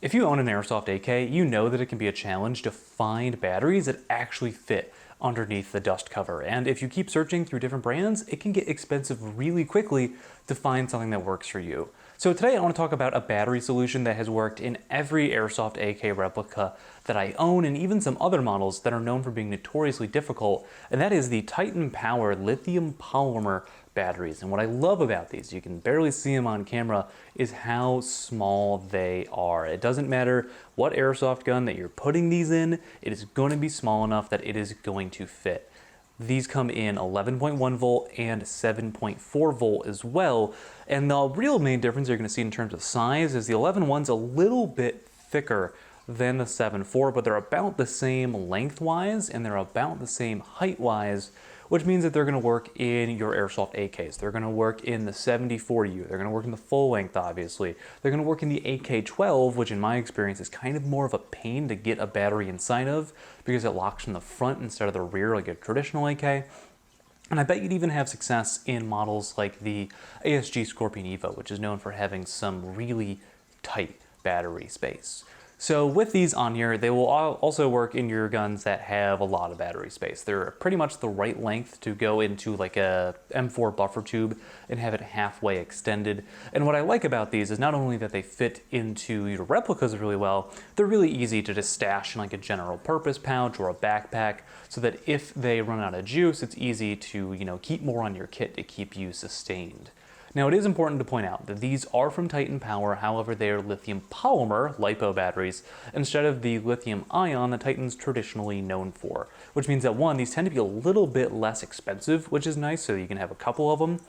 If you own an airsoft AK, you know that it can be a challenge to find batteries that actually fit underneath the dust cover. And if you keep searching through different brands, it can get expensive really quickly to find something that works for you. So today I want to talk about a battery solution that has worked in every airsoft AK replica that I own, and even some other models that are known for being notoriously difficult, and that is the Titan Power lithium polymer batteries. And what I love about these, you can barely see them on camera, is how small they are. It doesn't matter what airsoft gun that you're putting these in, it is going to be small enough that it is going to fit. These come in 11.1 volt and 7.4 volt as well. And the real main difference you're going to see in terms of size is the 11.1's a little bit thicker than the 7.4, but they're about the same lengthwise and they're about the same height-wise, which means that they're going to work in your airsoft AKs. They're going to work in the 70-40U. They're going to work in the full length, obviously. They're going to work in the AK-12, which in my experience is kind of more of a pain to get a battery inside of because it locks from the front instead of the rear like a traditional AK. And I bet you'd even have success in models like the ASG Scorpion Evo, which is known for having some really tight battery space. So with these on here, they will also work in your guns that have a lot of battery space. They're pretty much the right length to go into like a M4 buffer tube and have it halfway extended. And what I like about these is not only that they fit into your replicas really well, they're really easy to just stash in like a general purpose pouch or a backpack, so that if they run out of juice, it's easy to, keep more on your kit to keep you sustained. Now, it is important to point out that these are from Titan Power, however they are lithium polymer, LiPo batteries, instead of the lithium ion that Titan's traditionally known for, which means that one, these tend to be a little bit less expensive, which is nice, so you can have a couple of them,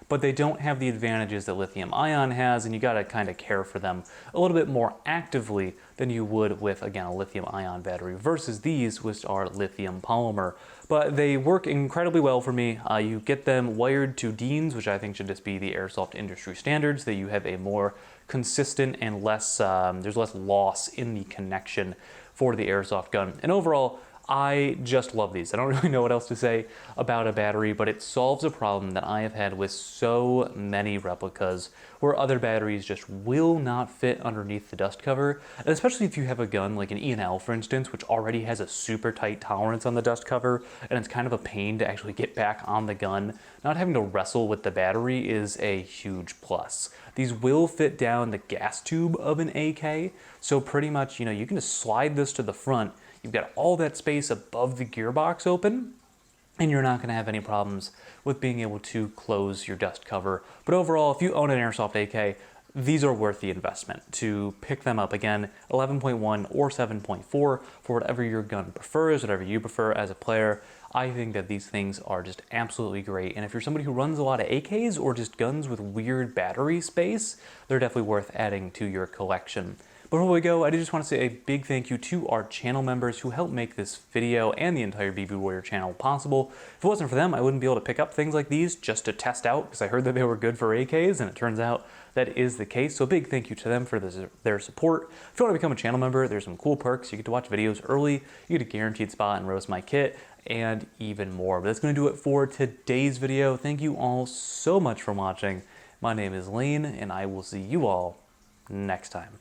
but they don't have the advantages that lithium ion has, and you gotta kind of care for them a little bit more actively than you would with, again, a lithium ion battery versus these, which are lithium polymer. But they work incredibly well for me. You get them wired to Deans, which I think should just be the airsoft industry standard, so that you have a more consistent and less, there's less loss in the connection for the airsoft gun. And overall, I just love these. I don't really know what else to say about a battery, but it solves a problem that I have had with so many replicas where other batteries just will not fit underneath the dust cover. And especially if you have a gun like an E&L, for instance, which already has a super tight tolerance on the dust cover, and it's kind of a pain to actually get back on the gun. Not having to wrestle with the battery is a huge plus. These will fit down the gas tube of an AK, so pretty much, you can just slide this to the front. You've got all that space above the gearbox open, and you're not going to have any problems with being able to close your dust cover. But overall, if you own an airsoft AK, these are worth the investment to pick them up. Again, 11.1 or 7.4 for whatever your gun prefers, whatever you prefer as a player. I think that these things are just absolutely great. And if you're somebody who runs a lot of AKs or just guns with weird battery space, they're definitely worth adding to your collection. Before we go, I just want to say a big thank you to our channel members who helped make this video and the entire BB Warrior channel possible. If it wasn't for them, I wouldn't be able to pick up things like these just to test out, because I heard that they were good for AKs, and it turns out that is the case. So a big thank you to them for their support. If you want to become a channel member, there's some cool perks. You get to watch videos early, you get a guaranteed spot in Roast My Kit, and even more. But that's going to do it for today's video. Thank you all so much for watching. My name is Lane, and I will see you all next time.